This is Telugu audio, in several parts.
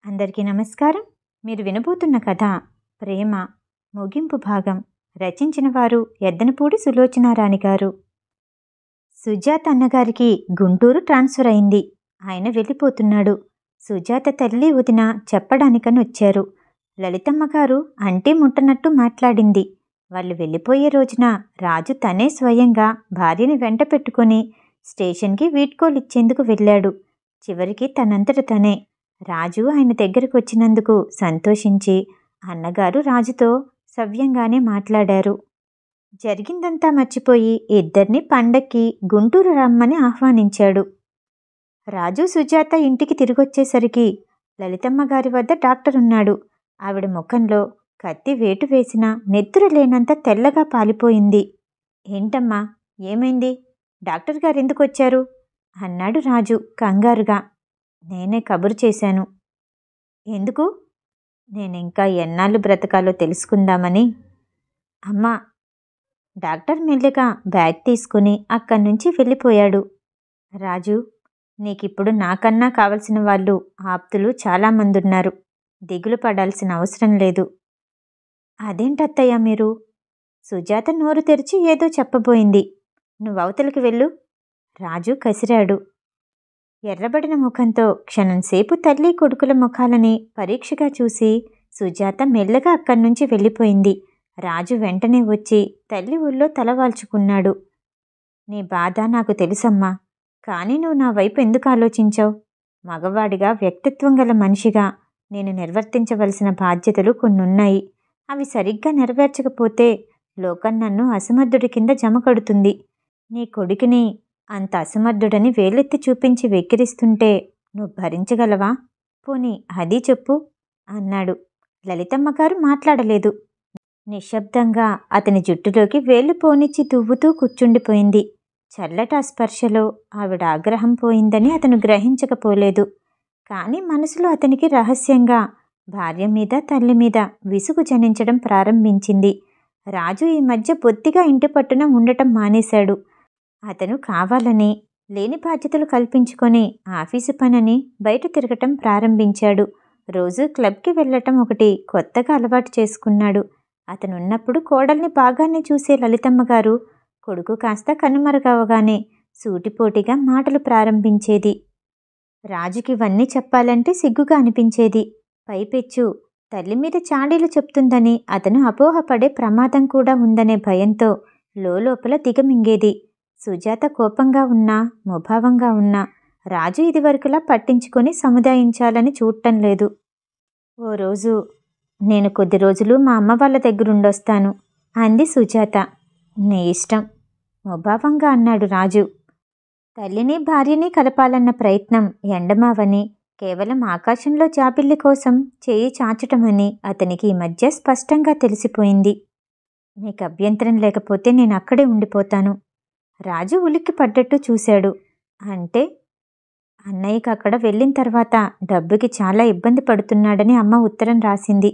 అందరికీ నమస్కారం. మీరు వినబోతున్న కథ ప్రేమ ముగింపు భాగం. రచించిన వారు ఎద్దనపూడి సులోచనారాణి గారు. సుజాత అన్నగారికి గుంటూరు ట్రాన్స్ఫర్ అయింది. ఆయన వెళ్ళిపోతున్నాడు. సుజాత తల్లి వదిన చెప్పడానికని వచ్చారు. లలితమ్మ గారు అంటీ ముట్టనట్టు మాట్లాడింది. వాళ్ళు వెళ్ళిపోయే రోజున రాజు తనే స్వయంగా భార్యని వెంట పెట్టుకుని స్టేషన్కి వీడ్కోలిచ్చేందుకు వెళ్ళాడు. చివరికి తనంతట తనే రాజు ఆయన దగ్గరకు వచ్చినందుకు సంతోషించి అన్నగారు రాజుతో సవ్యంగానే మాట్లాడారు. జరిగిందంతా మర్చిపోయి ఇద్దరిని పండక్కి గుంటూరు రమ్మని ఆహ్వానించాడు. రాజు సుజాత ఇంటికి తిరిగొచ్చేసరికి లలితమ్మ గారి వద్ద డాక్టర్ ఉన్నాడు. ఆవిడ ముఖంలో కత్తి వేటు వేసినా నెత్తురు లేనంత తెల్లగా పాలిపోయింది. ఏంటమ్మా, ఏమైంది? డాక్టర్ గారు ఎందుకు వచ్చారు? అన్నాడు రాజు కంగారుగా. నేనే కబురు చేశాను. ఎందుకు? నేనింకా ఎన్నాళ్ళు బ్రతకాలో తెలుసుకుందామని. అమ్మా. డాక్టర్ మెల్లిగా బ్యాగ్ తీసుకుని అక్కడి నుంచి వెళ్ళిపోయాడు. రాజు, నీకిప్పుడు నాకన్నా కావలసిన వాళ్ళు ఆప్తులు చాలామంది ఉన్నారు. దిగులు పడాల్సిన అవసరం లేదు. అదేంటత్తయ్య మీరు? సుజాత నోరు తెరిచి ఏదో చెప్పబోయింది. నువ్వవతలికి వెళ్ళు. రాజు కసిరాడు. ఎర్రబడిన ముఖంతో క్షణంసేపు తల్లి కొడుకుల ముఖాలని పరీక్షగా చూసి సుజాత మెల్లగా అక్కడి నుంచి వెళ్ళిపోయింది. రాజు వెంటనే వచ్చి తల్లి ఊళ్ళో తలవాల్చుకున్నాడు. నీ బాధ నాకు తెలుసమ్మా, కానీ నువ్వు నా వైపు ఎందుకు ఆలోచించావు? మగవాడిగా వ్యక్తిత్వం గల మనిషిగా నేను నిర్వర్తించవలసిన బాధ్యతలు కొన్నున్నాయి. అవి సరిగ్గా నెరవేర్చకపోతే లోకం నన్ను అసమర్థుడి కింద జమకడుతుంది. నీ కొడుకుని అంత అసమర్థుడని వేలెత్తి చూపించి వెక్కిరిస్తుంటే నువ్వు భరించగలవా? పోనీ అది చెప్పు అన్నాడు. లలితమ్మ గారు మాట్లాడలేదు. నిశ్శబ్దంగా అతని జుట్టులోకి వేళ్లు పోనిచ్చి దువ్వుతూ కూర్చుండిపోయింది. చల్లట స్పర్శలో ఆవిడ ఆగ్రహం పోయిందని అతను గ్రహించకపోలేదు. కానీ మనసులో అతనికి రహస్యంగా భార్య మీద తల్లి మీద విసుగు జనించడం ప్రారంభించింది. రాజు ఈ మధ్య బొత్తిగా ఇంటి పట్టున ఉండటం మానేశాడు. అతను కావాలని లేని బాధ్యతలు కల్పించుకొని ఆఫీసు పనని బయట తిరగటం ప్రారంభించాడు. రోజు క్లబ్కి వెళ్ళటం ఒకటి కొత్తగా అలవాటు చేసుకున్నాడు. అతనున్నప్పుడు కోడల్ని బాగానే చూసే లలితమ్మ గారు కొడుకు కాస్త కనుమరుగవగానే సూటిపోటిగా మాటలు ప్రారంభించేది. రాజుకి ఇవన్నీ చెప్పాలంటే సిగ్గుగా అనిపించేది. పైపెచ్చు తల్లి మీద చాడీలు చెప్తుందని అతను అపోహపడే ప్రమాదం కూడా ఉందనే భయంతో లోపల దిగమింగేది. సుజాత కోపంగా ఉన్నా ముభావంగా ఉన్నా రాజు ఇదివరకులా పట్టించుకొని సముదాయించాలని చూడటం లేదు. ఓ రోజు, నేను కొద్ది రోజులు మా అమ్మ వాళ్ళ దగ్గరుండొస్తాను అంది సుజాత. నీ ఇష్టం ముభావంగా అన్నాడు రాజు. తల్లిని భార్యని కలపాలన్న ప్రయత్నం ఎండమావని, కేవలం ఆకాశంలో జాబిల్లి కోసం చేయి చాచటమని అతనికి ఈ మధ్య స్పష్టంగా తెలిసిపోయింది. మీకు అభ్యంతరం లేకపోతే నేను అక్కడే ఉండిపోతాను. రాజు ఉలిక్కి పడ్డట్టు చూశాడు. అంటే? అన్నయ్యకి అక్కడ వెళ్ళిన తర్వాత డబ్బుకి చాలా ఇబ్బంది పడుతున్నాడని అమ్మ ఉత్తరం రాసింది.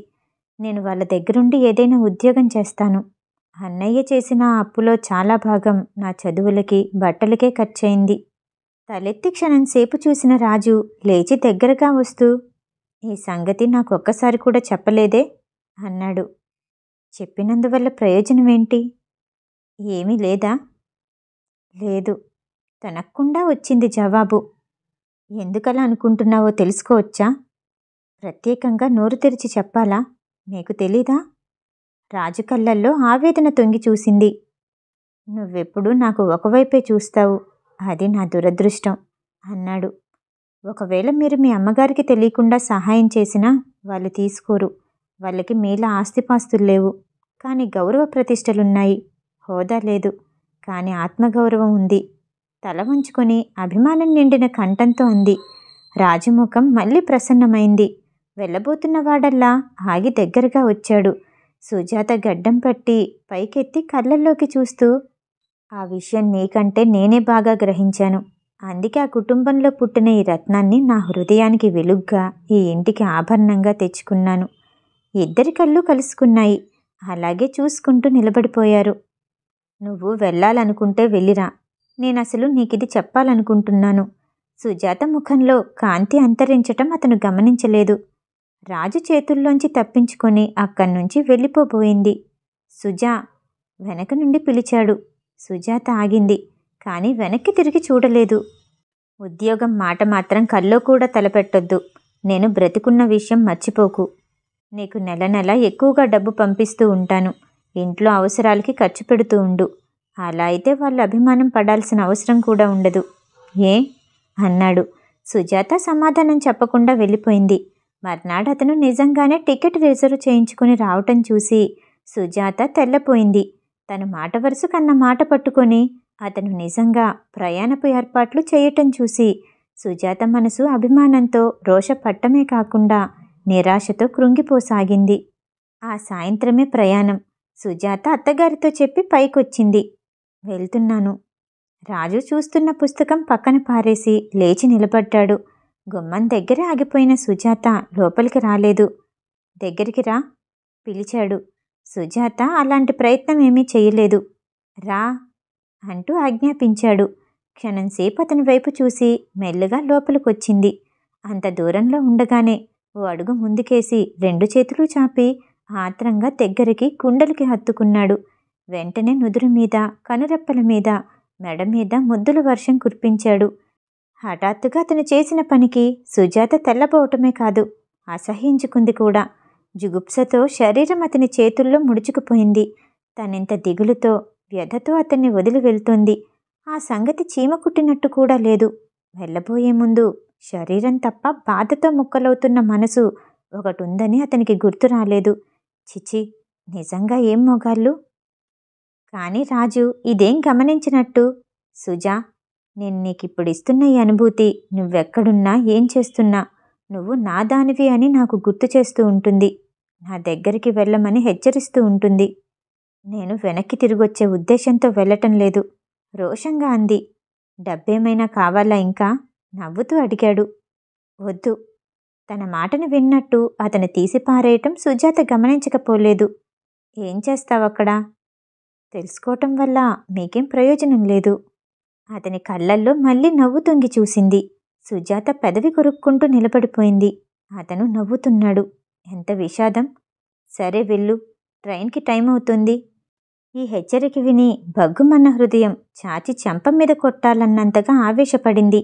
నేను వాళ్ళ దగ్గరుండి ఏదైనా ఉద్యోగం చేస్తాను. అన్నయ్య చేసిన అప్పులో చాలా భాగం నా చదువులకి బట్టలకే ఖర్చయింది. తలెత్తి క్షణంసేపు చూసిన రాజు లేచి దగ్గరగా వస్తూ, ఈ సంగతి నాకొక్కసారి కూడా చెప్పలేదే అన్నాడు. చెప్పినందువల్ల ప్రయోజనమేంటి? ఏమీ లేదా? లేదు. తనక్కుండా వచ్చింది జవాబు. ఎందుకలా అనుకుంటున్నావో తెలుసుకోవచ్చా? ప్రత్యేకంగా నోరు తెరిచి చెప్పాలా? నీకు తెలీదా? రాజు కళ్ళల్లో ఆవేదన తొంగి చూసింది. నువ్వెప్పుడూ నాకు ఒకవైపే చూస్తావు. అది నా దురదృష్టం అన్నాడు. ఒకవేళ మీరు మీ అమ్మగారికి తెలియకుండా సహాయం చేసినా వాళ్ళు తీసుకోరు. వాళ్ళకి మీలా ఆస్తిపాస్తుల్లేవు, కానీ గౌరవ ప్రతిష్టలున్నాయి. హోదా లేదు, కానీ ఆత్మగౌరవం ఉంది. తల వంచుకొని అభిమానం నిండిన కంఠంతో అంది. రాజుముఖం మళ్ళీ ప్రసన్నమైంది. వెళ్ళబోతున్నవాడల్లా ఆగి దగ్గరగా వచ్చాడు. సుజాత గడ్డం పట్టి పైకెత్తి కళ్ళల్లోకి చూస్తూ, ఆ విషయం నీకంటే నేనే బాగా గ్రహించాను. అందుకే ఆ కుటుంబంలో పుట్టిన ఈ రత్నాన్ని నా హృదయానికి వెలుగ్గా, ఈ ఇంటికి ఆభరణంగా తెచ్చుకున్నాను. ఇద్దరి కళ్ళు కలుసుకున్నాయి. అలాగే చూసుకుంటూ నిలబడిపోయారు. నువ్వు వెళ్ళాలనుకుంటే వెళ్ళిరా. నేనసలు నీకిది చెప్పాలనుకుంటున్నాను. సుజాత ముఖంలో కాంతి అంతరించటం అతను గమనించలేదు. రాజు చేతుల్లోంచి తప్పించుకొని అక్కడి నుంచి వెళ్ళిపోబోయింది. సుజా వెనక నుండి పిలిచాడు. సుజాత ఆగింది, కానీ వెనక్కి తిరిగి చూడలేదు. ఉద్యోగం మాట మాత్రం కల్లో కూడా తలపెట్టొద్దు. నేను బ్రతికున్న విషయం మర్చిపోకు. నీకు నెల నెల ఎక్కువగా డబ్బు పంపిస్తూ ఉంటాను. ఇంట్లో అవసరాలకి ఖర్చు పెడుతూ ఉండు. అలా అయితే వాళ్ళు అభిమానం పడాల్సిన అవసరం కూడా ఉండదు. ఏ అన్నాడు. సుజాత సమాధానం చెప్పకుండా వెళ్ళిపోయింది. మర్నాడు అతను నిజంగానే టికెట్ రిజర్వ్ చేయించుకుని రావటం చూసి సుజాత తెల్లపోయింది. తను మాట వరుస కన్న మాట పట్టుకొని అతను నిజంగా ప్రయాణపు ఏర్పాట్లు చేయటం చూసి సుజాత మనసు అభిమానంతో రోషపట్టమే కాకుండా నిరాశతో కృంగిపోసాగింది. ఆ సాయంత్రమే ప్రయాణం. సుజాత అత్తగారితో చెప్పి పైకొచ్చింది. వెళ్తున్నాను. రాజు చూస్తున్న పుస్తకం పక్కన పారేసి లేచి నిలబడ్డాడు. గుమ్మం దగ్గర ఆగిపోయిన సుజాత లోపలికి రాలేదు. దగ్గరికి రా పిలిచాడు. సుజాత అలాంటి ప్రయత్నం ఏమీ చేయలేదు. రా అంటూ ఆజ్ఞాపించాడు. క్షణంసేపు అతని వైపు చూసి మెల్లగా లోపలికొచ్చింది. అంత దూరంలో ఉండగానే ఓ అడుగు ముందుకేసి 2 చేతులు చాపి ఆత్రంగా దగ్గరికి కుండలికి హత్తుకున్నాడు. వెంటనే నుదురు మీద, కనురెప్పల మీద, మెడ మీద ముద్దుల వర్షం కురిపించాడు. హఠాత్తుగా అతను చేసిన పనికి సుజాత తెల్లబోవటమే కాదు, అసహ్యించుకుంది కూడా. జుగుప్సతో శరీరం అతని చేతుల్లో ముడుచుకుపోయింది. తనింత దిగులుతో, వ్యధతో అతన్ని వదిలి వెళ్తోంది. ఆ సంగతి చీమ కుట్టినట్టు కూడా లేదు. వెళ్ళబోయే ముందు శరీరం తప్ప బాధతో ముక్కలవుతున్న మనసు ఒకటుందని అతనికి గుర్తు రాలేదు. చిచి, నిజంగా ఏం మొగాళ్ళు! కానీ రాజు ఇదేం గమనించినట్టు, సుజా, నేను నీకిప్పుడిస్తున్న ఈ అనుభూతి నువ్వెక్కడున్నా ఏం చేస్తున్నా నువ్వు నా దానివి అని నాకు గుర్తు చేస్తూ ఉంటుంది. నా దగ్గరికి వెళ్ళమని హెచ్చరిస్తూ ఉంటుంది. నేను వెనక్కి తిరిగొచ్చే ఉద్దేశంతో వెళ్ళటం లేదు, రోషంగా అంది. డబ్బేమైనా కావాలా ఇంకా? నవ్వుతూ అడిగాడు. వద్దు. తన మాటను విన్నట్టు అతను తీసిపారేయటం సుజాత గమనించకపోలేదు. ఏం చేస్తావక్కడ? తెలుసుకోవటం వల్ల మీకేం ప్రయోజనం లేదు. అతని కళ్ళల్లో మళ్ళీ నవ్వు తొంగి చూసింది. సుజాత పెదవి కొరుక్కుంటూ నిలబడిపోయింది. అతను నవ్వుతున్నాడు. ఎంత విషాదం. సరే వెళ్ళు, ట్రైన్కి టైం అవుతుంది. ఈ హెచ్చరిక విని బగ్గుమన్న హృదయం చాచి చెంప మీద కొట్టాలన్నంతగా ఆవేశపడింది.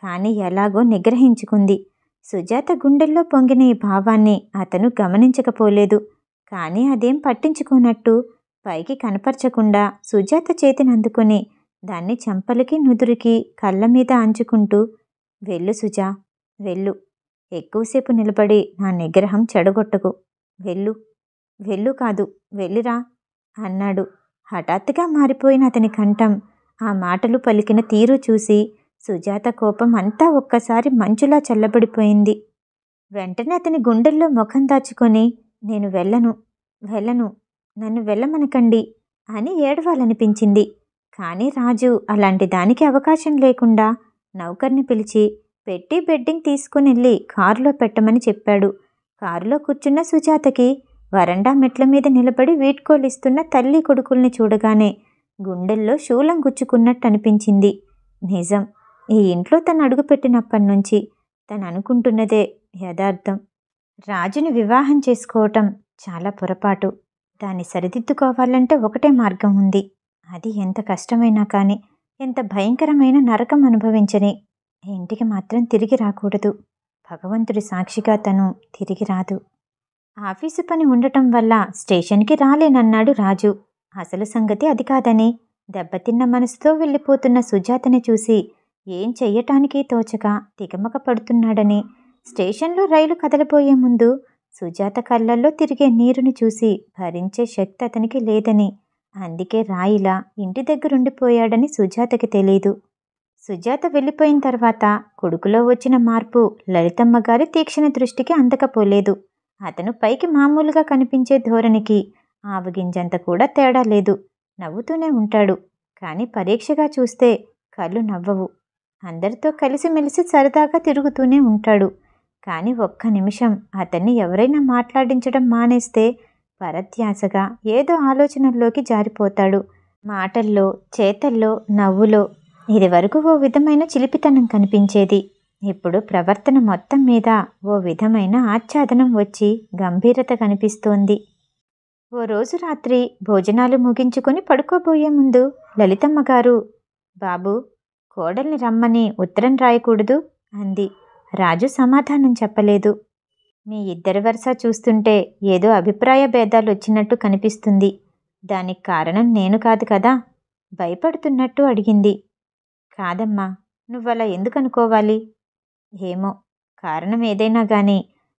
కానీ ఎలాగో నిగ్రహించుకుంది. సుజాత గుండెల్లో పొంగిన ఈ భావాన్ని అతను గమనించకపోలేదు. కానీ అదేం పట్టించుకోనట్టు పైకి కనపరచకుండా సుజాత చేతిని అందుకొని దాన్ని చెంపలకి, నుదురికి, కళ్ళ మీద అంచుకుంటూ, వెళ్ళు సుజా, వెళ్ళు. ఎక్కువసేపు నిలబడి నా నిగ్రహం చెడగొట్టకు. వెళ్ళు. వెళ్ళు కాదు, వెళ్ళిరా అన్నాడు. హఠాత్తుగా మారిపోయిన అతని కంఠం, ఆ మాటలు పలికిన తీరు చూసి సుజాత కోపం అంతా ఒక్కసారి మంచులా చల్లబడిపోయింది. వెంటనే అతని గుండెల్లో ముఖం దాచుకొని, నేను వెళ్ళను, వెళ్ళను, నన్ను వెళ్ళమనకండి అని ఏడవాలనిపించింది. కానీ రాజు అలాంటి దానికి అవకాశం లేకుండా నౌకర్ని పిలిచి పెట్టి బెడ్డింగ్ తీసుకునెళ్ళి కారులో పెట్టమని చెప్పాడు. కారులో కూర్చున్న సుజాతకి వరండా మెట్ల మీద నిలబడి వీడ్కోలిస్తున్న తల్లి కొడుకుల్ని చూడగానే గుండెల్లో శూలం గుచ్చుకున్నట్టు అనిపించింది. నిజం, ఈ ఇంట్లో తను అడుగుపెట్టినప్పటి నుంచి తను అనుకుంటున్నదే యథార్థం. రాజుని వివాహం చేసుకోవటం చాలా పొరపాటు. దాన్ని సరిదిద్దుకోవాలంటే ఒకటే మార్గం ఉంది. అది ఎంత కష్టమైనా కానీ, ఎంత భయంకరమైన నరకం అనుభవించని ఇంటికి మాత్రం తిరిగి రాకూడదు. భగవంతుడి సాక్షిగా తను తిరిగి రాదు. ఆఫీసు పని ఉండటం వల్ల స్టేషన్కి రాలేనన్నాడు రాజు. అసలు సంగతి అది కాదని, దెబ్బతిన్న మనసుతో వెళ్ళిపోతున్న సుజాతని చూసి ఏం చెయ్యటానికి తోచక తికమక పడుతున్నాడని, స్టేషన్లో రైలు కదలబోయే ముందు సుజాత కళ్ళల్లో తిరిగే నీరుని చూసి భరించే శక్తి అతనికి లేదని, అందుకే రాయిలా ఇంటి దగ్గరుండిపోయాడని సుజాతకి తెలీదు. సుజాత వెళ్ళిపోయిన తర్వాత కొడుకులో వచ్చిన మార్పు లలితమ్మ గారి తీక్షణ దృష్టికి అందకపోలేదు. అతను పైకి మామూలుగా కనిపించే ధోరణికి ఆవగింజంత కూడా తేడా లేదు. నవ్వుతూనే ఉంటాడు. కానీ పరీక్షగా చూస్తే కళ్ళు నవ్వవు. అందరితో కలిసిమెలిసి సరదాగా తిరుగుతూనే ఉంటాడు. కానీ ఒక్క నిమిషం అతన్ని ఎవరైనా మాట్లాడించడం మానేస్తే పరధ్యాసగా ఏదో ఆలోచనల్లోకి జారిపోతాడు. మాటల్లో, చేతల్లో, నవ్వులో ఇదివరకు ఓ విధమైన చిలిపితనం కనిపించేది. ఇప్పుడు ప్రవర్తన మొత్తం మీద ఓ విధమైన ఆచ్ఛాదనం వచ్చి గంభీరత కనిపిస్తోంది. ఓ రోజు రాత్రి భోజనాలు ముగించుకొని పడుకోబోయే ముందు లలితమ్మగారు, బాబూ, కోడల్ని రమ్మని ఉత్తరం రాయకూడదు అంది. రాజు సమాధానం చెప్పలేదు. మీ ఇద్దరి వరుస చూస్తుంటే ఏదో అభిప్రాయ భేదాలు వచ్చినట్టు కనిపిస్తుంది. దానికి కారణం నేను కాదు కదా? భయపడుతున్నట్టు అడిగింది. కాదమ్మా, నువ్వలా ఎందుకనుకోవాలి? ఏమో, కారణం ఏదైనా గాని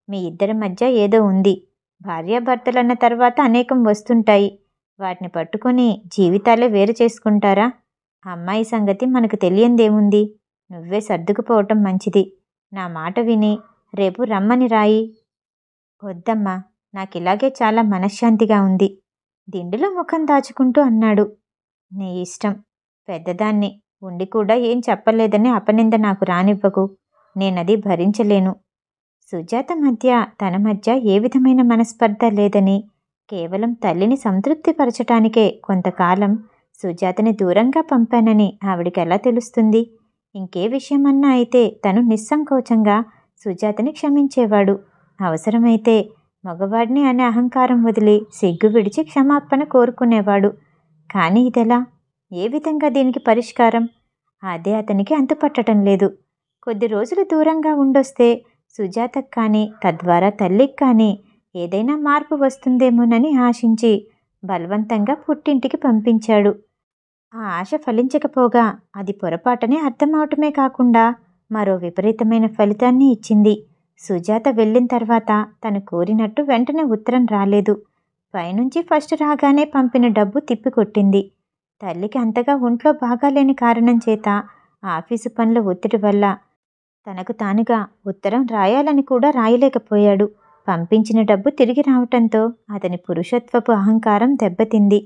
మీ ఇద్దరి మధ్య ఏదో ఉంది. భార్యాభర్తలన్న తర్వాత అనేకం వస్తుంటాయి. వాటిని పట్టుకొని జీవితాలే వేరు చేసుకుంటారా? అమ్మాయి సంగతి మనకు తెలియందేముంది? నువ్వే సర్దుకుపోవటం మంచిది. నా మాట విని రేపు రమ్మని రాయి. వద్దమ్మా, నాకిలాగే చాలా మనశ్శాంతిగా ఉంది. దిండులో ముఖం దాచుకుంటూ అన్నాడు. నీ ఇష్టం. పెద్దదాన్ని ఉండి కూడా ఏం చెప్పలేదని అపనింద నాకు రానివ్వకు. నేనది భరించలేను. సుజాత మధ్య తన మధ్య ఏ విధమైన మనస్పర్ధ లేదని, కేవలం తల్లిని సంతృప్తిపరచటానికే కొంతకాలం సుజాతని దూరంగా పంపానని ఆవిడికి ఎలా తెలుస్తుంది? ఇంకే విషయమన్నా అయితే తను నిస్సంకోచంగా సుజాతని క్షమించేవాడు. అవసరమైతే మగవాడిని అనే అహంకారం వదిలి సిగ్గు విడిచి క్షమాపణ కోరుకునేవాడు. కానీ ఇదెలా? ఏ విధంగా దీనికి పరిష్కారం? అదే అతనికి అంతుపట్టడం లేదు. కొద్ది రోజులు దూరంగా ఉండొస్తే సుజాతకు కానీ తద్వారా తల్లికి కానీ ఏదైనా మార్పు వస్తుందేమోనని ఆశించి బలవంతంగా పుట్టింటికి పంపించాడు. ఆ ఆశ ఫలించకపోగా అది పొరపాటనే అర్థమవటమే కాకుండా మరో విపరీతమైన ఫలితాన్ని ఇచ్చింది. సుజాత వెళ్ళిన తర్వాత తను కోరినట్టు వెంటనే ఉత్తరం రాలేదు. పైనుంచి ఫస్ట్ రాగానే పంపిన డబ్బు తిప్పికొట్టింది. తల్లికి అంతగా ఒంట్లో బాగాలేని కారణం చేత ఆఫీసు పనుల ఒత్తిడి వల్ల తనకు తానుగా ఉత్తరం రాయాలని కూడా రాయలేకపోయాడు. పంపించిన డబ్బు తిరిగి రావటంతో అతని పురుషత్వపు అహంకారం దెబ్బతింది.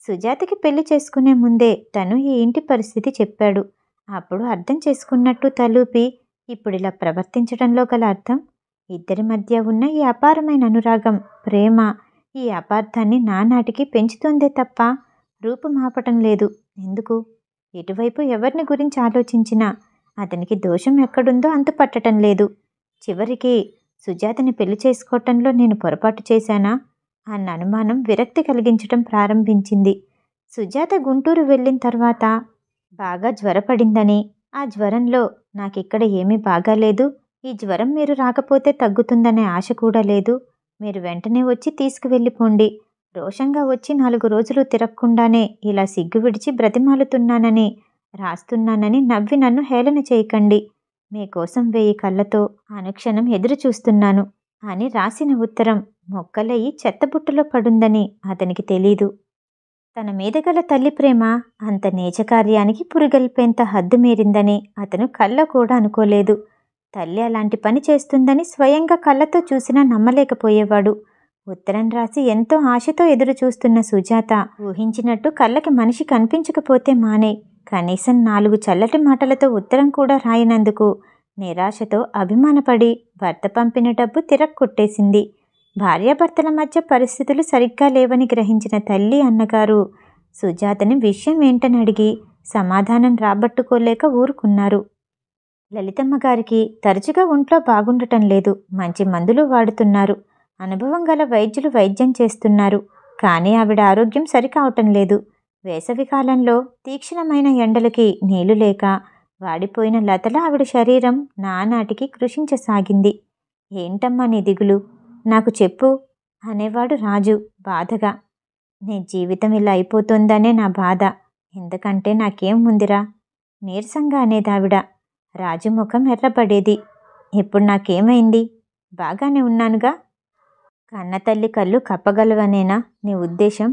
సుజాతకి పెళ్లి చేసుకునే ముందే తను ఈ ఇంటి పరిస్థితి చెప్పాడు. అప్పుడు అర్థం చేసుకున్నట్టు తలూపి ఇప్పుడిలా ప్రవర్తించడంలో గల అర్థం? ఇద్దరి మధ్య ఉన్న ఈ అపారమైన అనురాగం, ప్రేమ ఈ అపార్థాన్ని నానాటికి పెంచుతోందే తప్ప రూపుమాపటం లేదు. ఎందుకు? ఇటువైపు ఎవరిని గురించి ఆలోచించినా అతనికి దోషం ఎక్కడుందో అంతుపట్టడం లేదు. చివరికి సుజాతని పెళ్లి చేసుకోవటంలో నేను పొరపాటు చేశానా అన్న అనుమానం విరక్తి కలిగించటం ప్రారంభించింది. సుజాత గుంటూరు వెళ్ళిన తర్వాత బాగా జ్వరపడిందని, ఆ జ్వరంలో నాకిక్కడ ఏమీ బాగాలేదు, ఈ జ్వరం మీరు రాకపోతే తగ్గుతుందనే ఆశ కూడా లేదు, మీరు వెంటనే వచ్చి తీసుకువెళ్ళిపోండి, రోషంగా వచ్చి 4 రోజులు తిరగకుండానే ఇలా సిగ్గు విడిచి బ్రతిమాలుతున్నానని రాస్తున్నానని నవ్వి నన్ను హేళన చేయకండి. మీకోసం 1000 కళ్ళతో అనుక్షణం ఎదురు చూస్తున్నాను అని రాసిన ఉత్తరం మొక్కలయ్యి చెత్తబుట్టలో పడుందని అతనికి తెలీదు. తన మీద గల తల్లి ప్రేమ అంత నీచకార్యానికి పురుగల్పేంత హద్దు మీరిందని అతను కళ్ళ కూడా అనుకోలేదు. తల్లి అలాంటి పని చేస్తుందని స్వయంగా కళ్ళతో చూసినా నమ్మలేకపోయేవాడు. ఉత్తరం రాసి ఎంతో ఆశతో ఎదురు చూస్తున్న సుజాత ఊహించినట్టు కళ్ళకి మనిషి కనిపించకపోతే మానే, కనీసం 4 చల్లటి మాటలతో ఉత్తరం కూడా రాయనందుకు నిరాశతో అభిమానపడి భర్త పంపిన డబ్బు తిరక్కొట్టేసింది. భార్యాభర్తల మధ్య పరిస్థితులు సరిగ్గా లేవని గ్రహించిన తల్లి అన్నగారు సుజాతని విషయం ఏంటని అడిగి సమాధానం రాబట్టుకోలేక ఊరుకున్నారు. లలితమ్మ గారికి తరచుగా ఒంట్లో బాగుండటం లేదు. మంచి మందులు వాడుతున్నారు. అనుభవం గల వైద్యులు వైద్యం చేస్తున్నారు. కానీ ఆవిడ ఆరోగ్యం సరికావటం లేదు. వేసవికాలంలో తీక్షణమైన ఎండలకి నీళ్లు లేక వాడిపోయిన లతల ఆవిడ శరీరం నానాటికి కృషించసాగింది. ఏంటమ్మా నీ దిగులు? నాకు చెప్పు అనేవాడు రాజు బాధగా. నీ జీవితం ఇలా అయిపోతుందనే నా బాధ. ఎందుకంటే నాకేం ఉందిరా నీరసంగా అనేదావిడ. రాజు ముఖం ఎర్రబడేది. ఇప్పుడు నాకేమైంది? బాగానే ఉన్నానుగా. కన్నతల్లి కళ్ళు కప్పగలవనేనా నీ ఉద్దేశం?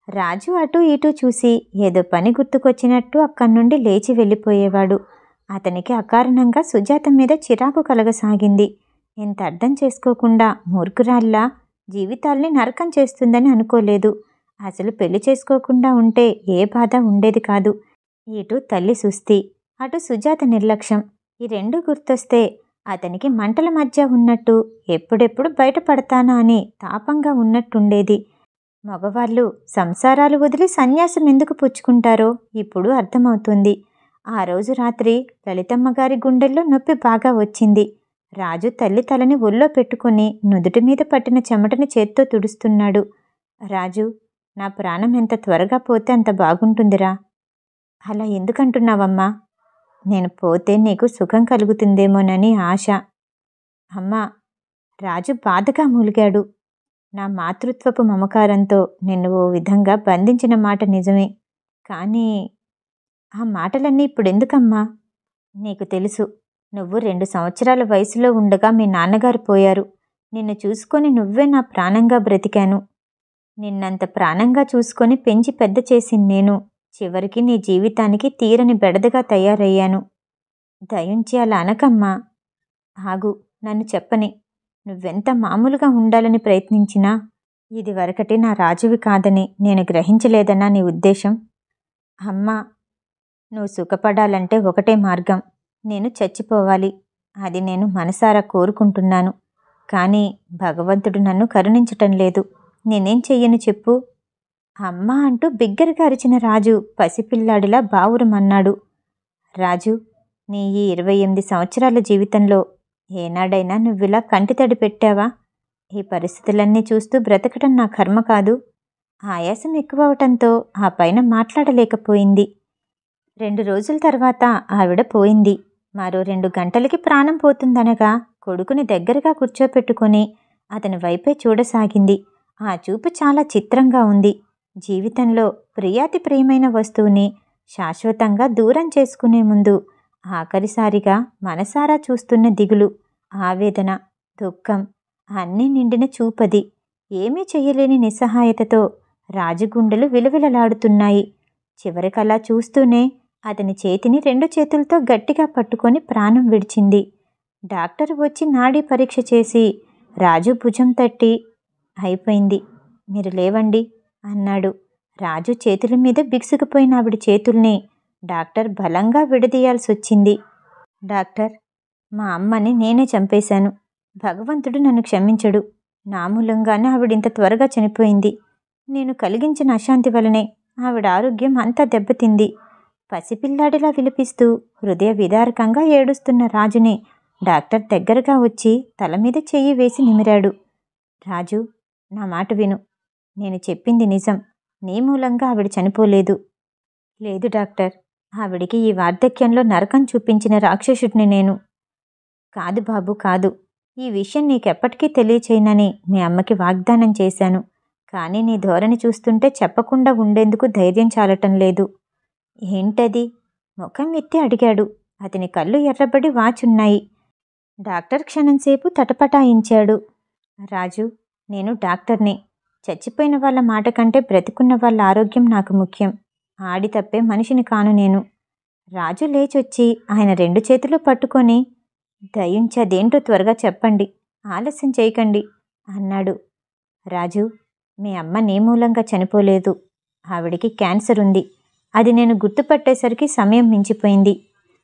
రాజు అటూ ఇటూ చూసి ఏదో పని గుర్తుకొచ్చినట్టు అక్కడి నుండి లేచి వెళ్ళిపోయేవాడు. అతనికి అకారణంగా సుజాత మీద చిరాకు కలగసాగింది. ఇంత అర్థం చేసుకోకుండా మూర్ఖురాల్లా జీవితాల్ని నరకం చేస్తుందని అనుకోలేదు. అసలు పెళ్లి చేసుకోకుండా ఉంటే ఏ బాధ ఉండేది కాదు. ఇటు తల్లి సుస్థి, అటు సుజాత నిర్లక్ష్యం, ఈ రెండు గుర్తొస్తే అతనికి మంటల మధ్య ఉన్నట్టు ఎప్పుడెప్పుడు బయటపడతానా అని తాపంగా ఉన్నట్టుండేది. మగవాళ్ళు సంసారాలు వదిలి సన్యాసం ఎందుకు పుచ్చుకుంటారో ఇప్పుడు అర్థమవుతుంది. ఆ రోజు రాత్రి లలితమ్మగారి గుండెల్లో నొప్పి బాగా వచ్చింది. రాజు తల్లి తలని ఒళ్ళో పెట్టుకుని నుదుటి మీద పట్టిన చెమటని చేత్తో తుడుస్తున్నాడు. రాజు, నా ప్రాణం ఎంత త్వరగా పోతే అంత బాగుంటుందిరా. అలా ఎందుకంటున్నావమ్మా? నేను పోతే నీకు సుఖం కలుగుతుందేమోనని ఆశ. అమ్మా, రాజు బాధగా మూలిగాడు. నా మాతృత్వపు మమకారంతో నిన్ను ఓ విధంగా బంధించిన మాట నిజమే. కానీ ఆ మాటలన్నీ ఇప్పుడెందుకమ్మా? నీకు తెలుసు, నువ్వు 2 సంవత్సరాల వయసులో ఉండగా మీ నాన్నగారు పోయారు. నిన్ను చూసుకొని నువ్వే నా ప్రాణంగా బ్రతికాను. నిన్నంత ప్రాణంగా చూసుకొని పెంచి పెద్ద చేసింది నేను. చివరికి నీ జీవితానికి తీరని బెడదగా తయారయ్యాను. దయుంచి అలా అనకమ్మా. ఆగు, నన్ను చెప్పని. నువ్వెంత మామూలుగా ఉండాలని ప్రయత్నించినా ఇది వరకటి నా రాజువి కాదని నేను గ్రహించలేదన్నా నీ ఉద్దేశం? అమ్మా, నువ్వు సుఖపడాలంటే ఒకటే మార్గం. నేను చచ్చిపోవాలి. అది నేను మనసారా కోరుకుంటున్నాను. కానీ భగవంతుడు నన్ను కరుణించటం లేదు. నేనేం చెయ్యను చెప్పు? అమ్మా అంటూ బిగ్గరగా అరిచిన రాజు పసిపిల్లాడిలా బావురమన్నాడు. రాజు, నీ ఈ 28 సంవత్సరాల జీవితంలో ఏనాడైనా నువ్విలా కంటితడి పెట్టావా? ఈ పరిస్థితులన్నీ చూస్తూ బ్రతకటం నా కర్మ కాదు. ఆయాసం ఎక్కువవటంతో ఆ పైన మాట్లాడలేకపోయింది. 2 రోజుల తర్వాత ఆవిడ పోయింది. మరో 2 గంటలకి ప్రాణం పోతుందనగా కొడుకుని దగ్గరగా కూర్చోపెట్టుకొని అతని వైపే చూడసాగింది. ఆ చూపు చాలా చిత్రంగా ఉంది. జీవితంలో ప్రియాతి ప్రియమైన వస్తువుని శాశ్వతంగా దూరం చేసుకునే ముందు ఆఖరిసారిగా మనసారా చూస్తున్న దిగులు, ఆవేదన, దుఃఖం అన్నీ నిండిన చూపది. ఏమీ చెయ్యలేని నిస్సహాయతతో రాజుగుండెలు విలవిలలాడుతున్నాయి. చివరికలా చూస్తూనే అతని చేతిని 2 చేతులతో గట్టిగా పట్టుకొని ప్రాణం విడిచింది. డాక్టర్ వచ్చి నాడీ పరీక్ష చేసి రాజు భుజం తట్టి, అయిపోయింది, మీరు లేవండి అన్నాడు. రాజు చేతుల మీద బిగుసుకుపోయిన ఆవిడ చేతుల్ని డాక్టర్ బలంగా విడదీయాల్సొచ్చింది. డాక్టర్, మా అమ్మని నేనే చంపేశాను. భగవంతుడు నన్ను క్షమించడు. నా మూలంగానే ఆవిడింత త్వరగా చనిపోయింది. నేను కలిగించిన అశాంతి వలనే ఆవిడ ఆరోగ్యం అంతా దెబ్బతింది. పసిపిల్లాడిలా విలపిస్తూ హృదయ విదారకంగా ఏడుస్తున్న రాజుని డాక్టర్ దగ్గరగా వచ్చి తల మీద చెయ్యి వేసి నిమిరాడు. రాజు, నా మాట విను. నేను చెప్పింది నిజం. నీ మూలంగా ఆవిడ చనిపోలేదు. లేదు డాక్టర్, ఆవిడికి ఈ వార్ధక్యంలో నరకం చూపించిన రాక్షసుడిని నేను. కాదు బాబు, కాదు. ఈ విషయం నీకెప్పటికీ తెలియచేయనని మీ అమ్మకి వాగ్దానం చేశాను. కానీ నీ ధోరణి చూస్తుంటే చెప్పకుండా ఉండేందుకు ధైర్యం చాలటం లేదు. ఏంటది? ముఖం ఎత్తి అడిగాడు. అతని కళ్ళు ఎర్రబడి వాచున్నాయి. డాక్టర్ క్షణంసేపు తటపటాయించాడు. రాజు, నేను డాక్టర్ని. చచ్చిపోయిన వాళ్ళ మాట కంటే బ్రతికున్న వాళ్ళ ఆరోగ్యం నాకు ముఖ్యం. ఆడి తప్పే మనిషిని కాను నేను. రాజు లేచొచ్చి ఆయన 2 చేతులు పట్టుకొని, దయించి అదేంటో త్వరగా చెప్పండి, ఆలస్యం చేయకండి అన్నాడు. రాజు, మీ అమ్మ నీ మూలంగా చనిపోలేదు. ఆవిడికి క్యాన్సర్ ఉంది. అది నేను గుర్తుపట్టేసరికి సమయం మించిపోయింది.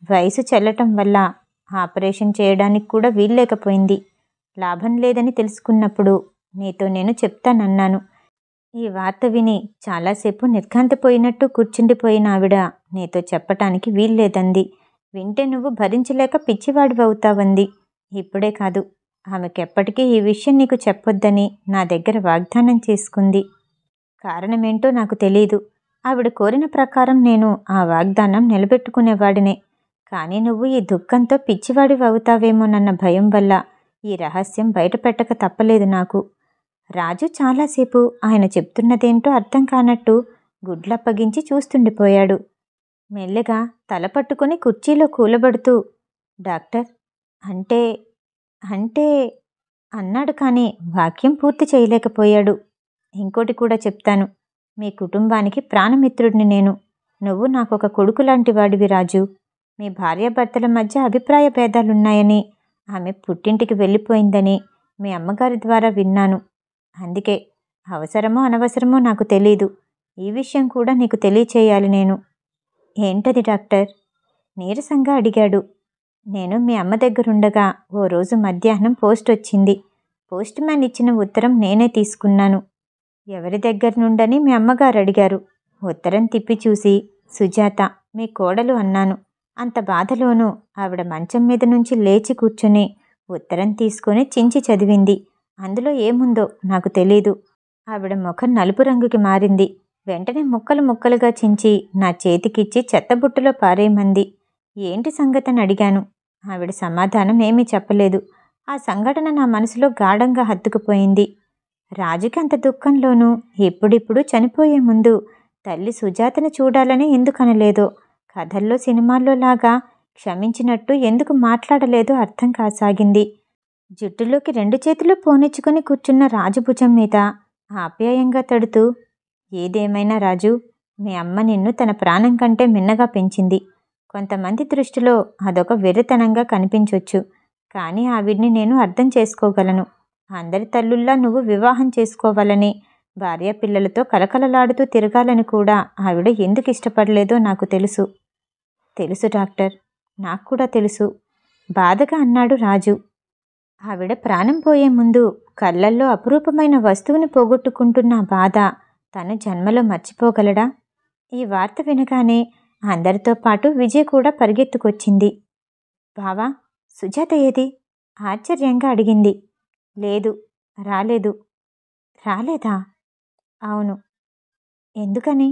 వయసు చెల్లటం వల్ల ఆపరేషన్ చేయడానికి కూడా వీల్లేకపోయింది. లాభం లేదని తెలుసుకున్నప్పుడు నీతో నేను చెప్తానన్నాను. ఈ వార్త విని చాలాసేపు నిర్ఘాంతపోయినట్టు కూర్చుండిపోయిన ఆవిడ నీతో చెప్పటానికి వీల్లేదంది. వింటే నువ్వు భరించలేక పిచ్చివాడివవుతావంది. ఇప్పుడే కాదు, ఆమెకెప్పటికీ ఈ విషయం నీకు చెప్పొద్దని నా దగ్గర వాగ్దానం చేసుకుంది. కారణమేంటో నాకు తెలీదు. ఆవిడ కోరిన ప్రకారం నేను ఆ వాగ్దానం నిలబెట్టుకునేవాడినే. కానీ నువ్వు ఈ దుఃఖంతో పిచ్చివాడివవుతావేమోనన్న భయం వల్ల ఈ రహస్యం బయటపెట్టక తప్పలేదు నాకు. రాజు చాలాసేపు ఆయన చెప్తున్నదేంటో అర్థం కానట్టు గుడ్లప్పగించి చూస్తుండిపోయాడు. మెల్లగా తల పట్టుకుని కుర్చీలో కూలబడుతూ, డాక్టర్, అంటే అంటే అన్నాడు. కానీ వాక్యం పూర్తి చేయలేకపోయాడు. ఇంకోటి కూడా చెప్తాను. మీ కుటుంబానికి ప్రాణమిత్రుడిని నేను. నువ్వు నాకొక కొడుకు లాంటి వాడివి రాజు. మీ భార్యాభర్తల మధ్య అభిప్రాయ భేదాలున్నాయని, ఆమె పుట్టింటికి వెళ్ళిపోయిందని మీ అమ్మగారి ద్వారా విన్నాను. అందుకే అవసరమో అనవసరమో నాకు తెలీదు. ఈ విషయం కూడా నీకు తెలియచేయాలి నేను. ఏంటది డాక్టర్? నీరసంగా అడిగాడు. నేను మీ అమ్మ దగ్గరుండగా ఓ రోజు మధ్యాహ్నం పోస్ట్ వచ్చింది. పోస్ట్ మ్యాన్ ఇచ్చిన ఉత్తరం నేనే తీసుకున్నాను. ఎవరి దగ్గర నుండని మీ అమ్మగారు అడిగారు. ఉత్తరం తిప్పి చూసి, సుజాత, మీ కోడలు అన్నాను. అంత బాధలోనూ ఆవిడ మంచం మీద నుంచి లేచి కూర్చుని ఉత్తరం తీసుకుని చించి చదివింది. అందులో ఏముందో నాకు తెలీదు. ఆవిడ ముఖం నలుపు రంగుకి మారింది. వెంటనే ముక్కలు ముక్కలుగా చించి నా చేతికిచ్చి చెత్తబుట్టలో పారేయమంది. ఏంటి సంగతని అడిగాను. ఆవిడ సమాధానం ఏమీ చెప్పలేదు. ఆ సంఘటన నా మనసులో గాఢంగా హత్తుకుపోయింది. రాజుకి అంత దుఃఖంలోనూ ఇప్పుడిప్పుడు చనిపోయే ముందు తల్లి సుజాతని చూడాలని ఎందుకనలేదో, కథల్లో సినిమాల్లో లాగా క్షమించినట్టు ఎందుకు మాట్లాడలేదో అర్థం కాసాగింది. జుట్టులోకి 2 చేతులు పోనిచ్చుకుని కూర్చున్న రాజు భుజం మీద ఆప్యాయంగా తడుతూ, ఏదేమైనా రాజు, మీ అమ్మ నిన్ను తన ప్రాణం కంటే మిన్నగా పెంచింది. కొంతమంది దృష్టిలో అదొక వెర్రితనంగా కనిపించొచ్చు. కానీ ఆవిడ్ని నేను అర్థం చేసుకోగలను. అందరి తల్లుల్లా నువ్వు వివాహం చేసుకోవాలని, భార్యాపిల్లలతో కలకలలాడుతూ తిరగాలని కూడా ఆవిడ ఎందుకు ఇష్టపడలేదో నాకు తెలుసు. తెలుసు డాక్టర్, నాకు కూడా తెలుసు, బాధగా అన్నాడు రాజు. ఆవిడ ప్రాణం పోయే ముందు కళ్ళల్లో అపురూపమైన వస్తువుని పోగొట్టుకుంటున్న బాధ తను జన్మలో మర్చిపోగలడా? ఈ వార్త వినగానే అందరితో పాటు విజయ్ కూడా పరిగెత్తుకొచ్చింది. బావా, సుజాత ఏది? ఆశ్చర్యంగా అడిగింది. లేదు, రాలేదు. రాలేదా? అవును. ఎందుకని?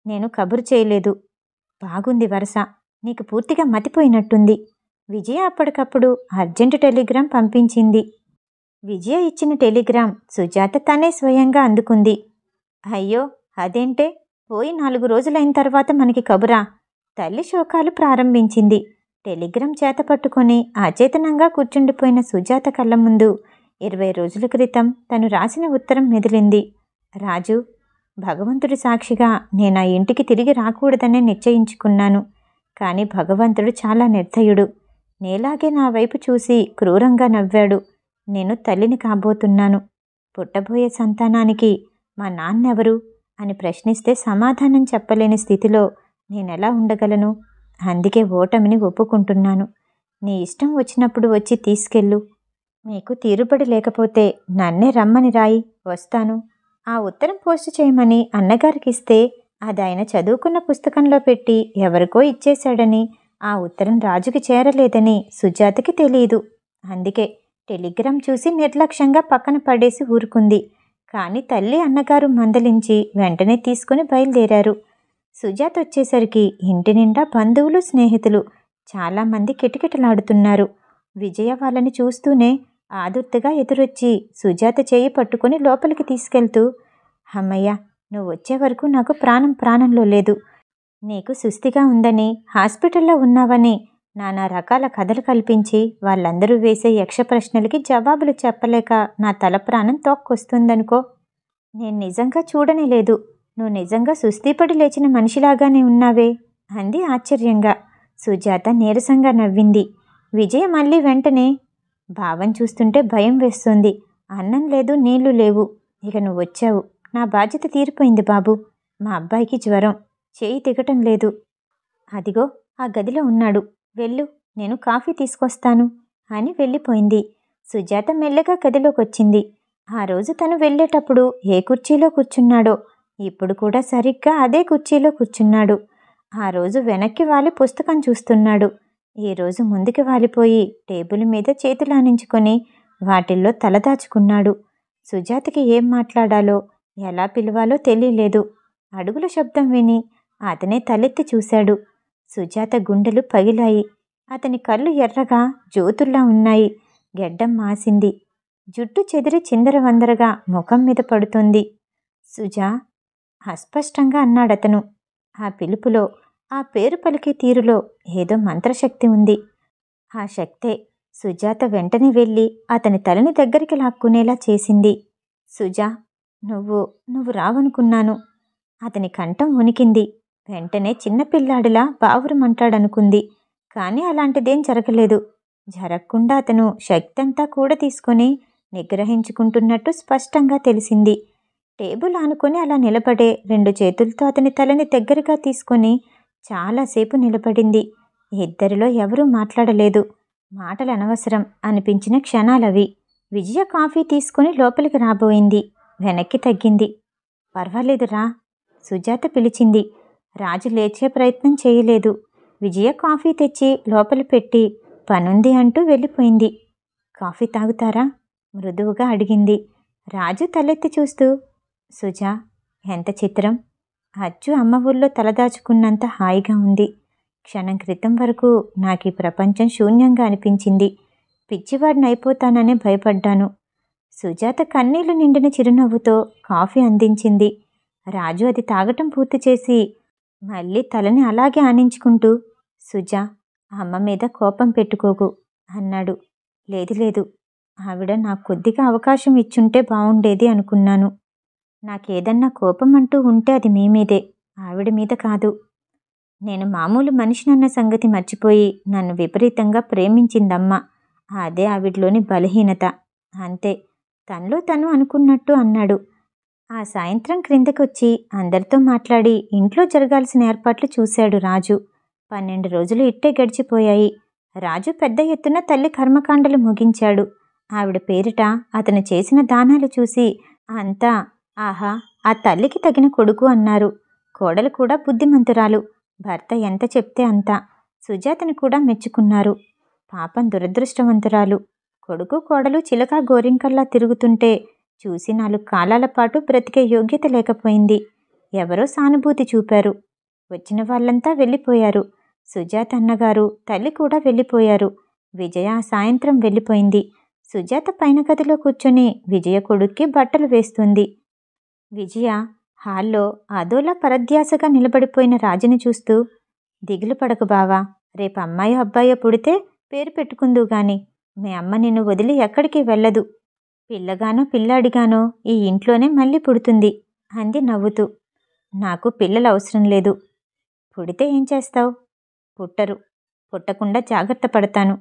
నేను కబురు చేయలేదు. బాగుంది వరస, నీకు పూర్తిగా మతిపోయినట్టుంది. విజయ అప్పటికప్పుడు అర్జెంటు టెలిగ్రామ్ పంపించింది. విజయ ఇచ్చిన టెలిగ్రామ్ సుజాత తనే స్వయంగా అందుకుంది. అయ్యో, అదేంటే, పోయి 4 రోజులైన తర్వాత మనకి కబురా? తల్లి శోకాలు ప్రారంభించింది. టెలిగ్రామ్ చేత పట్టుకొని అచేతనంగా కూర్చుండిపోయిన సుజాత కళ్ళ ముందు 20 రోజుల క్రితం తను రాసిన ఉత్తరం మెదిలింది. రాజు, భగవంతుడి సాక్షిగా నేను ఆ ఇంటికి తిరిగి రాకూడదనే నిశ్చయించుకున్నాను. కానీ భగవంతుడు చాలా నిర్దయుడు. నేలాగే నా వైపు చూసి క్రూరంగా నవ్వాడు. నేను తల్లిని కాబోతున్నాను. పుట్టబోయే సంతానానికి మా నాన్నెవరు అని ప్రశ్నిస్తే సమాధానం చెప్పలేని స్థితిలో నేనెలా ఉండగలను? అందుకే ఓటమిని ఒప్పుకుంటున్నాను. నీ ఇష్టం వచ్చినప్పుడు వచ్చి తీసుకెళ్ళు. మీకు తీరుబడి లేకపోతే నన్నే రమ్మని రాయి, వస్తాను. ఆ ఉత్తరం పోస్టు చేయమని అన్నగారికిస్తే అది ఆయన చదువుకున్న పుస్తకంలో పెట్టి ఎవరికో ఇచ్చేశాడని, ఆ ఉత్తరం రాజుకి చేరలేదని సుజాతకి తెలియదు. అందుకే టెలిగ్రామ్ చూసి నిర్లక్ష్యంగా పక్కన పడేసి ఊరుకుంది. కానీ తల్లి అన్నగారు మందలించి వెంటనే తీసుకుని బయలుదేరారు. సుజాత వచ్చేసరికి ఇంటి నిండా బంధువులు, స్నేహితులు చాలామంది కిటకిటలాడుతున్నారు. విజయ వాళ్ళని చూస్తూనే ఆదుర్తగా ఎదురొచ్చి సుజాత చేయి పట్టుకుని లోపలికి తీసుకెళ్తూ, అమ్మయ్య, నువ్వు వచ్చే వరకు నాకు ప్రాణంలో లేదు. నీకు సుస్థిగా ఉందని, హాస్పిటల్లో ఉన్నావని నానా రకాల కథలు కల్పించి వాళ్ళందరూ వేసే యక్ష ప్రశ్నలకి జవాబులు చెప్పలేక నా తల ప్రాణం తోక్కొస్తుందనుకో. నేను నిజంగా చూడనే లేదు. నువ్వు నిజంగా సుస్థిపడి లేచిన మనిషిలాగానే ఉన్నావే అంది ఆశ్చర్యంగా. సుజాత నీరసంగా నవ్వింది. విజయ మళ్ళీ వెంటనే, భావం చూస్తుంటే భయం వేస్తుంది. అన్నం లేదు, నీళ్లు లేవు. ఇక నువ్వు వచ్చావు, నా బాధ్యత తీరిపోయింది బాబు. మా అబ్బాయికి జ్వరం, చేయి దిగటం లేదు. అదిగో ఆ గదిలో ఉన్నాడు, వెళ్ళు, నేను కాఫీ తీసుకొస్తాను అని వెళ్ళిపోయింది. సుజాత మెల్లగా గదిలోకొచ్చింది. ఆ రోజు తను వెళ్ళేటప్పుడు ఏ కుర్చీలో కూర్చున్నాడో ఇప్పుడు కూడా సరిగ్గా అదే కుర్చీలో కూర్చున్నాడు. ఆ రోజు వెనక్కి వాలి పుస్తకం చూస్తున్నాడు. ఈరోజు ముందుకి వాలిపోయి టేబుల్ మీద చేతులానించుకొని వాటిల్లో తలదాచుకున్నాడు. సుజాతకి ఏం మాట్లాడాలో, ఎలా పిలవాలో తెలియలేదు. అడుగుల శబ్దం విని అతనే తలెత్తి చూశాడు. సుజాత గుండెలు పగిలాయి. అతని కళ్ళు ఎర్రగా జ్యోతుల్లా ఉన్నాయి. గెడ్డం మాసింది. జుట్టు చెదిరి చిందరవందరగా ముఖం మీద పడుతుంది. సుజా, అస్పష్టంగా అన్నాడతను. ఆ పిలుపులో, ఆ పేరు పలికే తీరులో ఏదో మంత్రశక్తి ఉంది. ఆ శక్తే సుజాత వెంటనే వెళ్ళి అతని తలని దగ్గరికి లాక్కునేలా చేసింది. సుజా, నువ్వు రావనుకున్నాను. అతని కంఠం వణికింది. వెంటనే చిన్నపిల్లాడిలా బావురమంటాడనుకుంది. కానీ అలాంటిదేం జరగలేదు. జరగకుండా అతను శక్తి అంతా కూడా తీసుకొని నిగ్రహించుకుంటున్నట్టు స్పష్టంగా తెలిసింది. టేబుల్ ఆనుకొని అలా నిలబడే 2 చేతులతో అతని తలని దగ్గరగా తీసుకొని చాలాసేపు నిలబడింది. ఇద్దరిలో ఎవరూ మాట్లాడలేదు. మాటలు అనవసరం అనిపించిన క్షణాలవి. విజయ కాఫీ తీసుకుని లోపలికి రాబోయింది. వెనక్కి తగ్గింది. పర్వాలేదురా, సుజాత పిలిచింది. రాజు లేచే ప్రయత్నం చేయలేదు. విజయ కాఫీ తెచ్చి లోపల పెట్టి పనుంది అంటూ వెళ్ళిపోయింది. కాఫీ తాగుతారా? మృదువుగా అడిగింది. రాజు తలెత్తి చూస్తూ, సుజా, ఎంత చిత్రం. అచ్చు అమ్మ ఊళ్ళో తలదాచుకున్నంత హాయిగా ఉంది. క్షణం క్రితం వరకు నాకు ఈ ప్రపంచం శూన్యంగా అనిపించింది. పిచ్చివాడినైపోతాననే భయపడ్డాను. సుజాత కన్నీళ్లు నిండిన చిరునవ్వుతో కాఫీ అందించింది. రాజు అది తాగటం పూర్తి చేసి మళ్ళీ తలని అలాగే ఆనించుకుంటూ, సుజా, అమ్మ మీద కోపం పెట్టుకోకు అన్నాడు. లేదు లేదు, ఆవిడ నాకు కొద్దిగా అవకాశం ఇచ్చుంటే బావుండేది అనుకున్నాను. నాకేదన్నా కోపం అంటూ ఉంటే అది మీ మీదే, ఆవిడ మీద కాదు. నేను మామూలు మనిషినన్న సంగతి మర్చిపోయి నన్ను విపరీతంగా ప్రేమించిందమ్మ. అదే ఆవిడలోని బలహీనత, అంతే. తనలో తను అనుకున్నట్టు అన్నాడు. ఆ సాయంత్రం క్రిందకొచ్చి అందరితో మాట్లాడి ఇంట్లో జరగాల్సిన ఏర్పాట్లు చూశాడు రాజు. 12 రోజులు ఇట్టే గడిచిపోయాయి. రాజు పెద్ద ఎత్తున తల్లి కర్మకాండలు ముగించాడు. ఆవిడ పేరిట అతను చేసిన దానాలు చూసి అంతా, ఆహా, ఆ తల్లికి తగిన కొడుకు అన్నారు. కోడలు కూడా బుద్ధిమంతురాలు. భర్త ఎంత చెప్తే అంత. సుజాతని కూడా మెచ్చుకున్నారు. పాపం దురదృష్టవంతురాలు. కొడుకు కోడలు చిలకా గోరింకల్లా తిరుగుతుంటే చూసి 4 కాలాల పాటు బ్రతికే యోగ్యత లేకపోయింది. ఎవరో సానుభూతి చూపారు. వచ్చిన వాళ్ళంతా వెళ్ళిపోయారు. సుజాత అన్నగారు, తల్లి కూడా వెళ్ళిపోయారు. విజయ సాయంత్రం వెళ్ళిపోయింది. సుజాత పైన గదిలో కూర్చొని విజయ కొడుక్కి బట్టలు వేస్తుంది. విజయ హాల్లో అదోలా పరధ్యాసగా నిలబడిపోయిన రాజుని చూస్తూ, దిగులు పడకు బావా, రేపు అమ్మాయో అబ్బాయో పుడితే పేరు పెట్టుకుందువు గాని మీ అమ్మ నిన్ను వదిలి ఎక్కడికి వెళ్ళదు. పిల్లగానో పిల్లాడిగానో ఈ ఇంట్లోనే మళ్ళీ పుడుతుంది అంది నవ్వుతూ. నాకు పిల్లలు అవసరం లేదు. పుడితే ఏం చేస్తావు? పుట్టరు. పుట్టకుండా జాగ్రత్త పడతాను.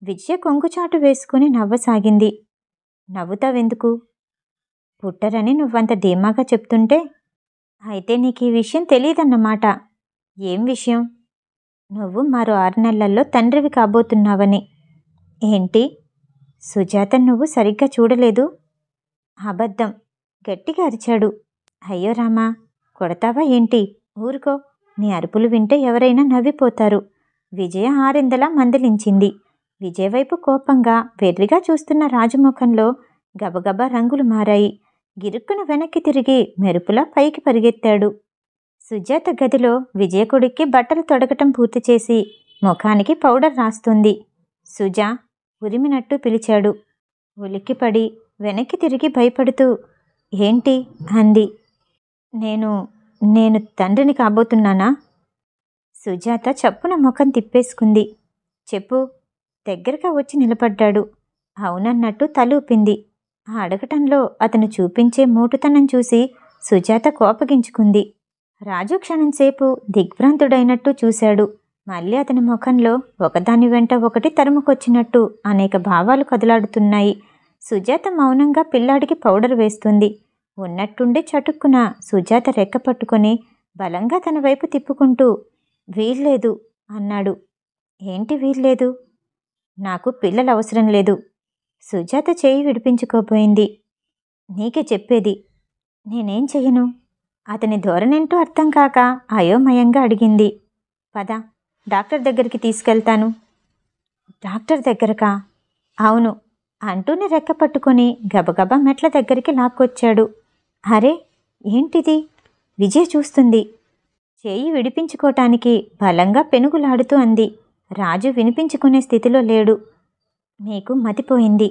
విజయ కొంగుచాటు వేసుకుని నవ్వసాగింది. నవ్వుతావెందుకు? పుట్టరని నువ్వంత ధీమాగా చెప్తుంటే. అయితే నీకు ఈ విషయం తెలియదన్నమాట. ఏం విషయం? నువ్వు మరో 6 నెలల్లో తండ్రివి కాబోతున్నావని. ఏంటి? సుజాత నువ్వు సరిగ్గా చూడలేదు? అబద్ధం, గట్టిగా అరిచాడు. అయ్యో రామా, కొడతావా ఏంటి? ఊరుకో, నీ అరుపులు వింటే ఎవరైనా నవ్విపోతారు. విజయ ఆరిందలా మందలించింది. విజయవైపు కోపంగా వెర్రిగా చూస్తున్న రాజముఖంలో గబగబా రంగులు మారాయి. గిరుక్కున వెనక్కి తిరిగి మెరుపులా పైకి పరిగెత్తాడు. సుజాత గదిలో విజయ కొడుక్కి బట్టలు తొడగటం పూర్తి చేసి ముఖానికి పౌడర్ రాస్తుంది. సుజా, ఉరిమినట్టు పిలిచాడు. ఉలిక్కిపడి వెనక్కి తిరిగి భయపడుతూ, ఏంటి అంది. నేను తండ్రిని కాబోతున్నానా? సుజాత చప్పున ముఖం తిప్పేసుకుంది. చెప్పు. దగ్గరగా వచ్చి నిలబడ్డాడు. అవునన్నట్టు తలూపింది. ఆ అడగటంలో అతను చూపించే మోటుతనం చూసి సుజాత కోపగించుకుంది. రాజు క్షణంసేపు దిగ్భ్రాంతుడైనట్టు చూశాడు. మళ్ళీ అతని ముఖంలో ఒకదాని వెంట ఒకటి తరుముకొచ్చినట్టు అనేక భావాలు కదలాడుతున్నాయి. సుజాత మౌనంగా పిల్లాడికి పౌడర్ వేస్తుంది. ఉన్నట్టుండి చటుక్కున సుజాత రెక్క పట్టుకొని బలంగా తన వైపు తిప్పుకుంటూ, వీల్లేదు అన్నాడు. ఏంటి వీల్లేదు? నాకు పిల్లలు అవసరం లేదు. సుజాత చేయి విడిపించుకోబోయింది. నీకే చెప్పేది. నేనేం చెయ్యను? అతని ధోరణేంటో అర్థం కాక అయోమయంగా అడిగింది. పద, డాక్టర్ దగ్గరికి తీసుకెళ్తాను. డాక్టర్ దగ్గరకా? అవును అంటూనే రెక్క పట్టుకొని గబగబా మెట్ల దగ్గరికి లాక్కొచ్చాడు. అరే, ఏంటిది? విజయ చూస్తుంది. చేయి విడిపించుకోటానికి బలంగా పెనుగులాడుతూ అంది. రాజు వినిపించుకునే స్థితిలో లేడు. నీకు మతిపోయింది.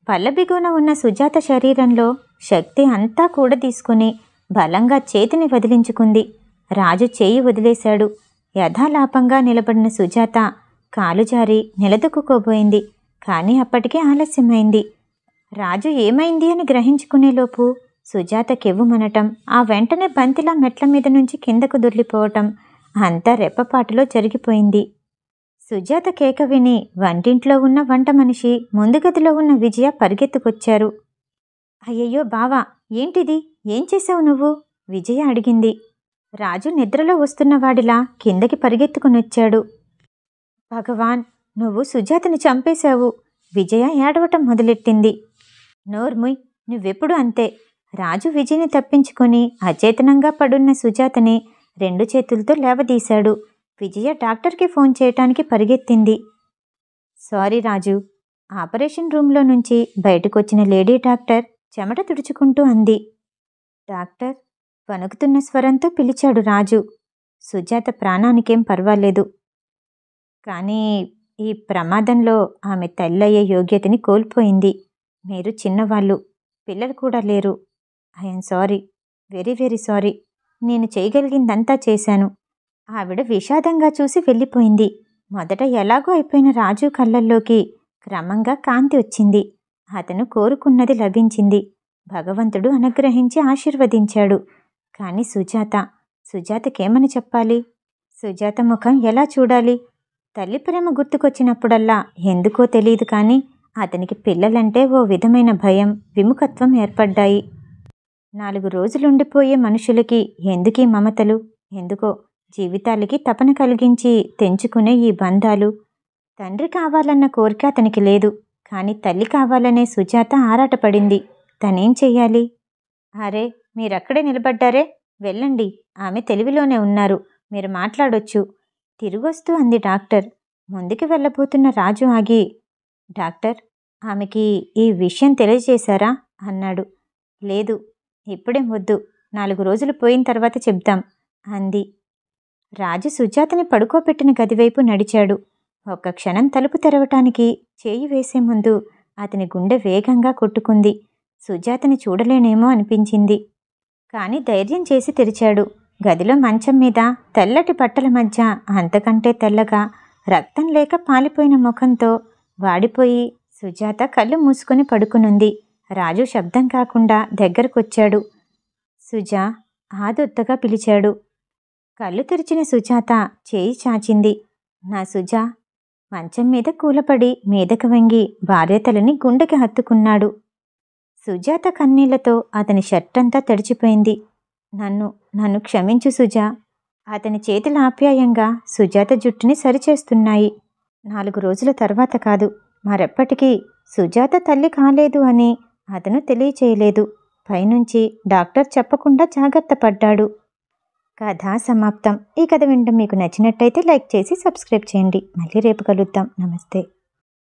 పల్లబిగున ఉన్న సుజాత శరీరంలో శక్తి అంతా కూడా తీసుకుని బలంగా చేతిని వదిలించుకుంది. రాజు చేయి వదిలేశాడు. యథాలాపంగా నిలబడిన సుజాత కాలు జారి నిలదొక్కుకోబోయింది. కానీ అప్పటికే ఆలస్యమైంది. రాజు ఏమైంది అని గ్రహించుకునేలోపు సుజాత కెవ్వుమనటం, ఆ వెంటనే బంతిలా మెట్ల మీద నుంచి కిందకు దొర్లిపోవటం అంతా రెప్పపాటులో జరిగిపోయింది. సుజాత కేక విని వంటింట్లో ఉన్న వంట మనిషి, ముందు గదిలో ఉన్న విజయ పరిగెత్తుకొచ్చారు. అయ్యయ్యో బావా, ఏంటిది? ఏం చేశావు నువ్వు? విజయ అడిగింది. రాజు నిద్రలో వస్తున్నవాడిలా కిందకి పరిగెత్తుకునొచ్చాడు. భగవాన్, నువ్వు సుజాతని చంపేశావు. విజయ ఏడవటం మొదలెట్టింది. నోర్ముయ్, నువ్వెప్పుడు అంతే. రాజు విజయని తప్పించుకొని అచేతనంగా పడున్న సుజాతని 2 చేతులతో లేవదీశాడు. విజయ డాక్టర్కి ఫోన్ చేయటానికి పరిగెత్తింది. సారీ రాజు, ఆపరేషన్ రూమ్లో నుంచి బయటకొచ్చిన లేడీ డాక్టర్ చెమట తుడుచుకుంటూ అంది. డాక్టర్ వణుకుతున్న స్వరంతో పిలిచాడు రాజు. సుజాత ప్రాణానికేం పర్వాలేదు, కానీ ఈ ప్రమాదంలో ఆమె తల్లయ్యే యోగ్యతని కోల్పోయింది. మీరు చిన్నవాళ్ళు, పిల్లలు కూడా లేరు. I'm sorry, very very sorry. నేను చేయగలిగిందంతా చేశాను. ఆవిడ విషాదంగా చూసి వెళ్ళిపోయింది. మొదట ఎలాగో అయిపోయిన రాజు కళ్ళల్లోకి క్రమంగా కాంతి వచ్చింది. అతను కోరుకున్నది లభించింది. భగవంతుడు అనుగ్రహించి ఆశీర్వదించాడు. కానీ సుజాతకేమని చెప్పాలి? సుజాత ముఖం ఎలా చూడాలి? తల్లి ప్రేమ గుర్తుకొచ్చినప్పుడల్లా ఎందుకో తెలియదు కానీ అతనికి పిల్లలంటే ఓ విధమైన భయం, విముఖత్వం ఏర్పడ్డాయి. 4 రోజులుండిపోయే మనుషులకి ఎందుకీ మమతలు? ఎందుకో జీవితాలకి తపన కలిగించి తెంచుకునే ఈ బంధాలు. తండ్రి కావాలన్న కోరిక అతనికి లేదు, కానీ తల్లి కావాలనే సుజాత ఆరాటపడింది. తనేం చెయ్యాలి? అరే, మీరక్కడే నిలబడ్డారే, వెళ్ళండి. ఆమె తెలివిలోనే ఉన్నారు, మీరు మాట్లాడొచ్చు. తిరిగొస్తూ అంది డాక్టర్. ముందుకు వెళ్ళబోతున్న రాజు ఆగి, డాక్టర్, ఆమెకి ఈ విషయం తెలియజేశారా అన్నాడు. లేదు, ఇప్పుడేం వద్దు, 4 రోజులు పోయిన తర్వాత చెప్దాం అంది. రాజు సుజాతని పడుకోబెట్టిన గదివైపు నడిచాడు. ఒక్క క్షణం తలుపు తెరవటానికి చేయి వేసే ముందు అతని గుండె వేగంగా కొట్టుకుంది. సుజాతని చూడలేనేమో అనిపించింది. కానీ ధైర్యం చేసి తెరిచాడు. గదిలో మంచం మీద తెల్లటి బట్టల మధ్య అంతకంటే తెల్లగా రక్తం లేక పాలిపోయిన ముఖంతో వాడిపోయి సుజాత కళ్ళు మూసుకొని పడుకునుంది. రాజు శబ్దం కాకుండా దగ్గరకొచ్చాడు. సుజా ఆదొత్తగా పిలిచాడు. కళ్ళు తెరిచిన సుజాత చేయి చాచింది. నా సుజా. మంచం మీద కూలపడి మీదకు వంగి భార్య తలని గుండెకి హత్తుకున్నాడు. సుజాత కన్నీళ్లతో అతని షర్టంతా తడిచిపోయింది. నన్ను క్షమించు సుజా. అతని చేతుల ఆప్యాయంగా సుజాత జుట్టుని సరిచేస్తున్నాయి. 4 రోజుల తర్వాత కాదు, మరెప్పటికీ సుజాత తల్లి కాలేదు అని అతను తెలియచేయలేదు. పైనుంచి డాక్టర్ చెప్పకుండా జాగ్రత్త పడ్డాడు. కథ సమాప్తం. ఈ కథ వినడం మీకు నచ్చినట్టయితే లైక్ చేసి సబ్స్క్రైబ్ చేయండి. మళ్ళీ రేపు కలుద్దాం. నమస్తే.